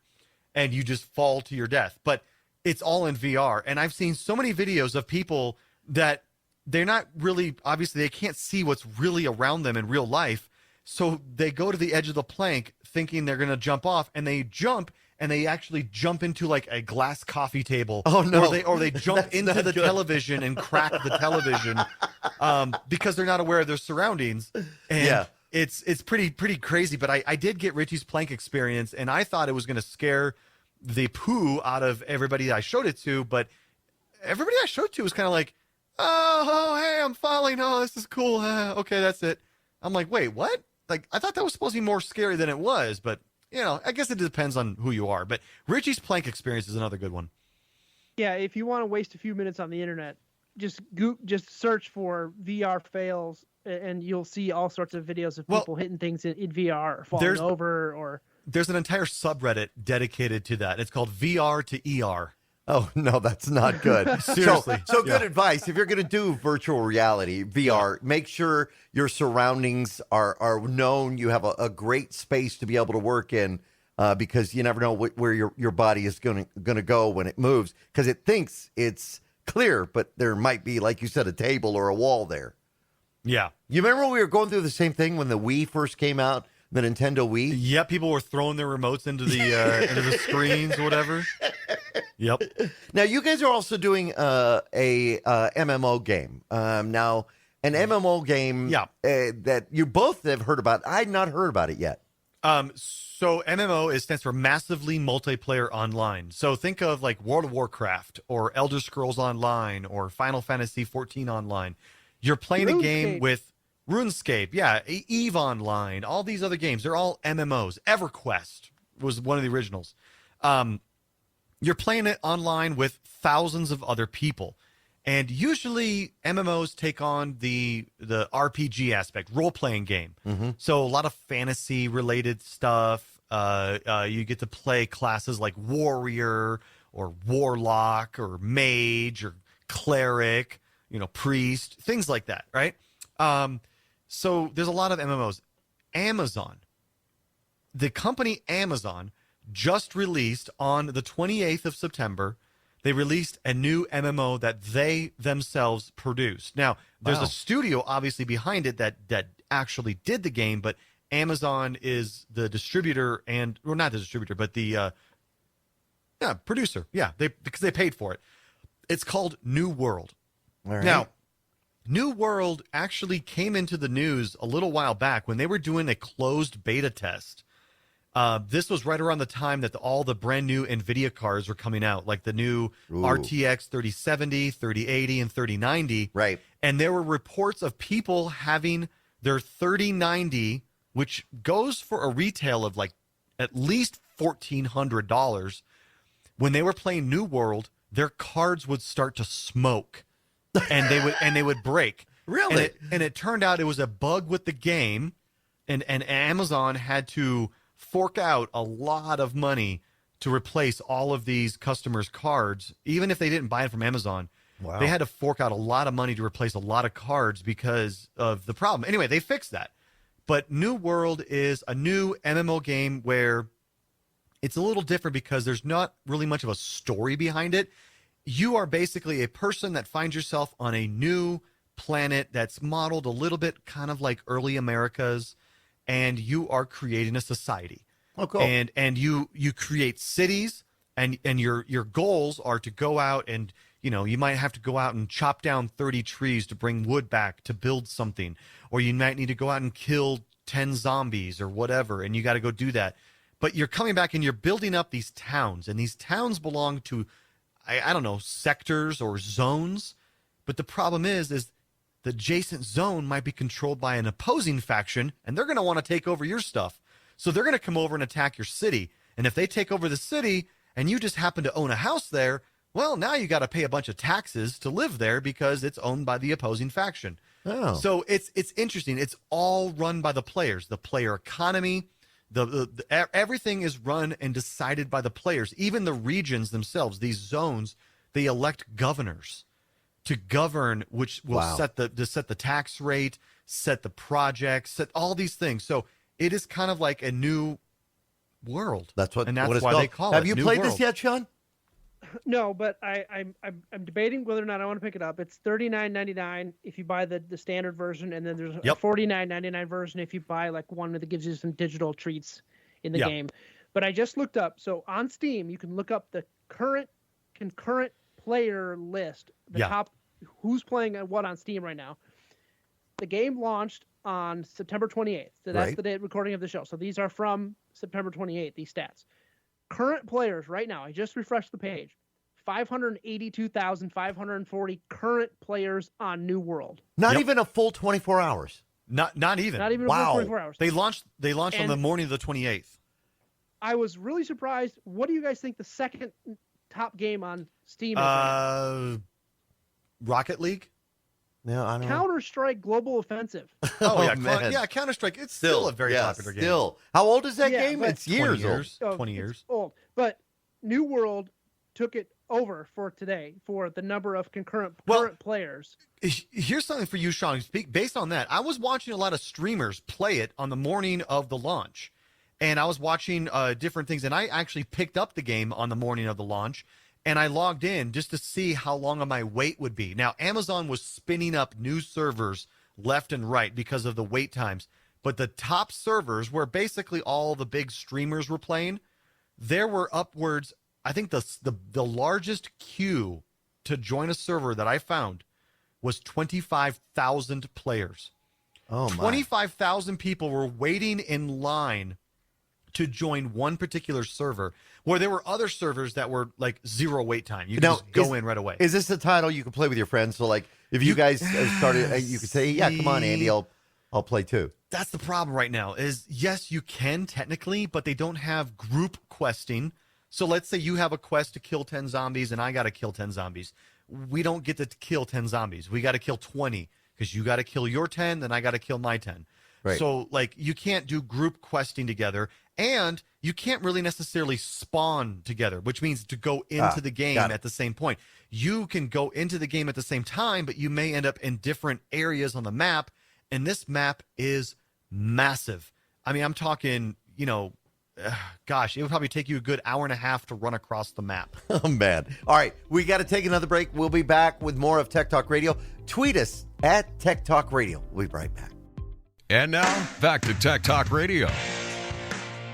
Speaker 4: and you just fall to your death. But it's all in VR, and I've seen so many videos of people that they're not really, obviously they can't see what's really around them in real life, so they go to the edge of the plank thinking they're going to jump off, and they jump, and they actually jump into like a glass coffee table.
Speaker 1: Oh, no.
Speaker 4: Or they jump into the television and crack the television because they're not aware of their surroundings. And
Speaker 1: Yeah.
Speaker 4: it's pretty crazy. But I did get Richie's plank experience, and I thought it was going to scare the poo out of everybody I showed it to. But everybody I showed it to was kind of like, oh, hey, I'm falling. Oh, this is cool. Okay, that's it. I'm like, wait, what? Like, I thought that was supposed to be more scary than it was, but I guess it depends on who you are. But Richie's plank experience is another good one.
Speaker 3: Yeah, if you want to waste a few minutes on the internet, just search for VR fails, and you'll see all sorts of videos of people hitting things in VR, or falling over, or...
Speaker 4: There's an entire subreddit dedicated to that. It's called VR to ER.
Speaker 1: Oh, no, that's not good.
Speaker 4: Seriously.
Speaker 1: So good advice. If you're going to do virtual reality, VR, make sure your surroundings are known. You have a great space to be able to work in because you never know where your body is going to go when it moves, because it thinks it's clear, but there might be, like you said, a table or a wall there.
Speaker 4: Yeah.
Speaker 1: You remember we were going through the same thing when the Wii first came out, the Nintendo Wii?
Speaker 4: Yeah, people were throwing their remotes into the screens or whatever. Yep.
Speaker 1: Now, you guys are also doing a MMO game. Now, an MMO game that you both have heard about. I'd not heard about it yet.
Speaker 4: So MMO stands for Massively Multiplayer Online. So think of like World of Warcraft or Elder Scrolls Online or Final Fantasy 14 Online. You're playing a game with RuneScape, EVE Online, all these other games. They're all MMOs. EverQuest was one of the originals. You're playing it online with thousands of other people. And usually MMOs take on the RPG aspect, role-playing game. Mm-hmm. So a lot of fantasy-related stuff. You get to play classes like warrior or warlock or mage or cleric, priest, things like that, right? So there's a lot of MMOs. Amazon, the company Amazon, just released on the 28th of September. They released a new MMO that they themselves produced. Now, there's a studio obviously behind it that actually did the game, but Amazon is the distributor not the distributor, but the producer. Yeah, because they paid for it. It's called New World.
Speaker 1: All right.
Speaker 4: Now, New World actually came into the news a little while back when they were doing a closed beta test. This was right around the time that all the brand new NVIDIA cards were coming out, like the new RTX 3070, 3080, and 3090.
Speaker 1: Right.
Speaker 4: And there were reports of people having their 3090, which goes for a retail of like at least $1,400. When they were playing New World, their cards would start to smoke, and they would break.
Speaker 1: Really?
Speaker 4: And it turned out it was a bug with the game, and Amazon had to fork out a lot of money to replace all of these customers' cards, even if they didn't buy it from Amazon.
Speaker 1: Wow.
Speaker 4: They had to fork out a lot of money to replace a lot of cards because of the problem. Anyway, they fixed that. But New World is a new MMO game where it's a little different because there's not really much of a story behind it. You are basically a person that finds yourself on a new planet that's modeled a little bit kind of like early America's, and you are creating a society.
Speaker 1: Oh, cool.
Speaker 4: And you create cities, and your goals are to go out and, you might have to go out and chop down 30 trees to bring wood back to build something, or you might need to go out and kill 10 zombies or whatever, and you got to go do that. But you're coming back and you're building up these towns, and these towns belong to, I don't know, sectors or zones. But the problem is the adjacent zone might be controlled by an opposing faction, and they're going to want to take over your stuff. So they're going to come over and attack your city. And if they take over the city and you just happen to own a house there, well, now you got to pay a bunch of taxes to live there because it's owned by the opposing faction.
Speaker 1: Oh.
Speaker 4: So it's interesting. It's all run by the players. The player economy, everything is run and decided by the players. Even the regions themselves, these zones, they elect governors to govern, which will set the tax rate, set the projects, set all these things. So it is kind of like a new world.
Speaker 1: That's what
Speaker 4: and that's
Speaker 1: what it's
Speaker 4: why
Speaker 1: called.
Speaker 4: they call it.
Speaker 1: Have you
Speaker 4: New
Speaker 1: played
Speaker 4: World.
Speaker 1: this yet, Sean?
Speaker 3: No, but I'm debating whether or not I want to pick it up. It's $39.99 if you buy the standard version, and then there's a $49.99 version if you buy like one that gives you some digital treats in the game. But I just looked up. So on Steam, you can look up the current concurrent player list, the top who's playing what on Steam right now. The game launched on September 28th. So that's the date recording of the show. So these are from September 28th, these stats. Current players right now, I just refreshed the page, 582,540 current players on New World.
Speaker 1: Not even a full 24 hours.
Speaker 4: Not even.
Speaker 3: Not even a full 24 hours.
Speaker 4: They launched on the morning of the 28th.
Speaker 3: I was really surprised. What do you guys think the second top game on Steam is right now?
Speaker 4: Rocket League?
Speaker 1: No, I don't know.
Speaker 3: Counter-Strike Global Offensive.
Speaker 4: Yeah, Counter-Strike. It's still a very popular game.
Speaker 1: Still. How old is that game? It's
Speaker 4: 20
Speaker 1: years old.
Speaker 4: 20 years.
Speaker 3: It's old. But New World took it over for today for the number of current players.
Speaker 4: Here's something for you, Sean. Based on that, I was watching a lot of streamers play it on the morning of the launch. And I was watching different things. And I actually picked up the game on the morning of the launch. And I logged in just to see how long my wait would be. Now, Amazon was spinning up new servers left and right because of the wait times. But the top servers, where basically all the big streamers were playing, there were upwards, I think the largest queue to join a server that I found was 25,000 players.
Speaker 1: Oh, my.
Speaker 4: 25,000 people were waiting in line to join one particular server, where there were other servers that were like zero wait time. You could just go in right away.
Speaker 1: Is this a title you can play with your friends? So, like, if you guys started, you could say, "Yeah, come on, Andy, I'll play too."
Speaker 4: That's the problem right now. Is yes, you can technically, but they don't have group questing. So let's say you have a quest to kill 10 zombies, and I got to kill 10 zombies. We don't get to kill 10 zombies. We got to kill 20 because you got to kill your 10, then I got to kill my 10.
Speaker 1: Right.
Speaker 4: So, like, you can't do group questing together, and you can't really necessarily spawn together, which means to go into the game at the same point. You can go into the game at the same time, but you may end up in different areas on the map, and this map is massive. I mean, I'm talking, gosh, it would probably take you a good hour and a half to run across the map.
Speaker 1: Oh, man. All right, we got to take another break. We'll be back with more of Tech Talk Radio. Tweet us at Tech Talk Radio. We'll be right back.
Speaker 5: And now, back to Tech Talk Radio.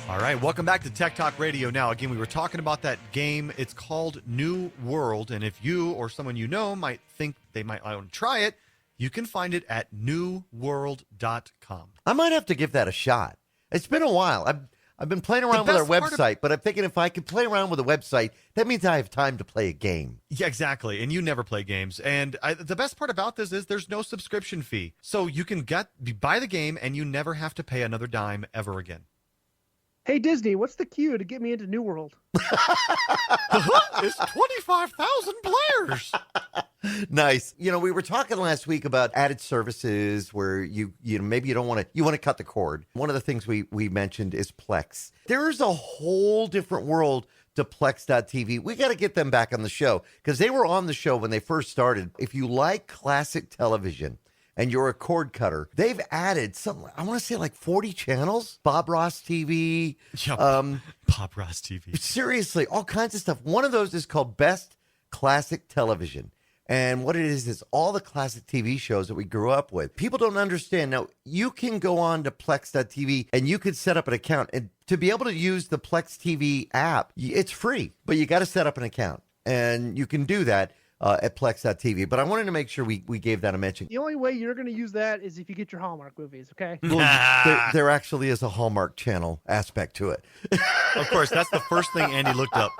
Speaker 4: All right, welcome back to Tech Talk Radio. Now, again, we were talking about that game. It's called New World, and if you or someone you know might think they might want to try it, you can find it at newworld.com.
Speaker 1: I might have to give that a shot. It's been a while. I've been playing around with our website, but I'm thinking if I could play around with a website, that means I have time to play a game.
Speaker 4: Yeah, exactly. And you never play games. And the best part about this is there's no subscription fee. So you can buy the game and you never have to pay another dime ever again.
Speaker 3: Hey, Disney, what's the queue to get me into New World?
Speaker 4: It's 25,000 players.
Speaker 1: Nice. We were talking last week about added services where you maybe you want to cut the cord. One of the things we mentioned is Plex. There's a whole different world to Plex.tv. We got to get them back on the show because they were on the show when they first started. If you like classic television and you're a cord cutter, they've added I want to say like 40 channels. Bob Ross TV.
Speaker 4: Yep. Bob Ross TV.
Speaker 1: Seriously, all kinds of stuff. One of those is called Best Classic Television. And what it is all the classic TV shows that we grew up with. People don't understand. Now, you can go on to Plex.tv and you could set up an account. And to be able to use the Plex TV app, it's free, but you got to set up an account. And you can do that at Plex.tv. But I wanted to make sure we gave that a mention.
Speaker 3: The only way you're going to use that is if you get your Hallmark movies, okay?
Speaker 1: Well, there actually is a Hallmark Channel aspect to it.
Speaker 4: Of course, that's the first thing Andy looked up.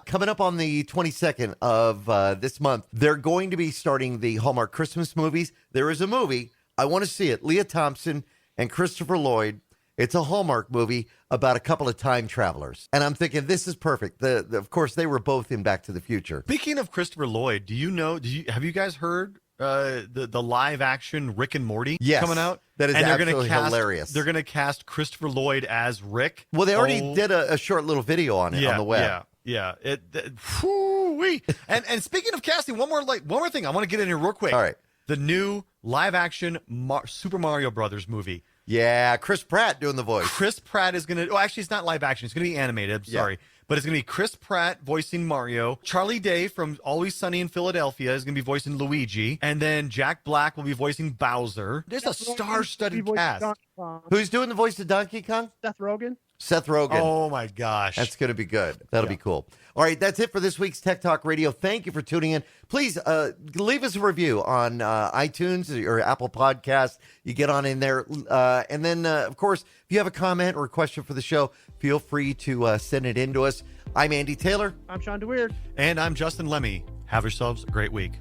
Speaker 1: Coming up on the 22nd of this month, they're going to be starting the Hallmark Christmas movies. There is a movie. I want to see it. Leah Thompson and Christopher Lloyd. It's a Hallmark movie about a couple of time travelers. And I'm thinking, this is perfect. Of course, they were both in Back to the Future.
Speaker 4: Speaking of Christopher Lloyd, have you guys heard the live action Rick and Morty
Speaker 1: Yes,
Speaker 4: coming out.
Speaker 1: that is
Speaker 4: and they're
Speaker 1: absolutely
Speaker 4: cast,
Speaker 1: hilarious.
Speaker 4: They're going to cast Christopher Lloyd as Rick.
Speaker 1: Well, they already did a short little video on it on the web.
Speaker 4: Yeah. Whoo-wee. And speaking of casting, one more thing I want to get in here real quick.
Speaker 1: All right.
Speaker 4: The new live action Super Mario Brothers movie.
Speaker 1: Yeah, Chris Pratt doing the voice.
Speaker 4: Chris Pratt is going to... Oh, actually, it's not live action. It's going to be animated. Sorry. But it's going to be Chris Pratt voicing Mario. Charlie Day from Always Sunny in Philadelphia is going to be voicing Luigi. And then Jack Black will be voicing Bowser. There's a star-studded cast.
Speaker 1: Who's doing the voice of Donkey Kong?
Speaker 3: Seth Rogen.
Speaker 1: Seth Rogen.
Speaker 4: Oh, my gosh.
Speaker 1: That's going to be good. That'll be cool. All right, that's it for this week's Tech Talk Radio. Thank you for tuning in. Please leave us a review on iTunes or Apple Podcasts. You get on in there. And then, of course, if you have a comment or a question for the show, feel free to send it in to us. I'm Andy Taylor.
Speaker 3: I'm Sean DeWeird.
Speaker 4: And I'm Justin Lemmy. Have yourselves a great week.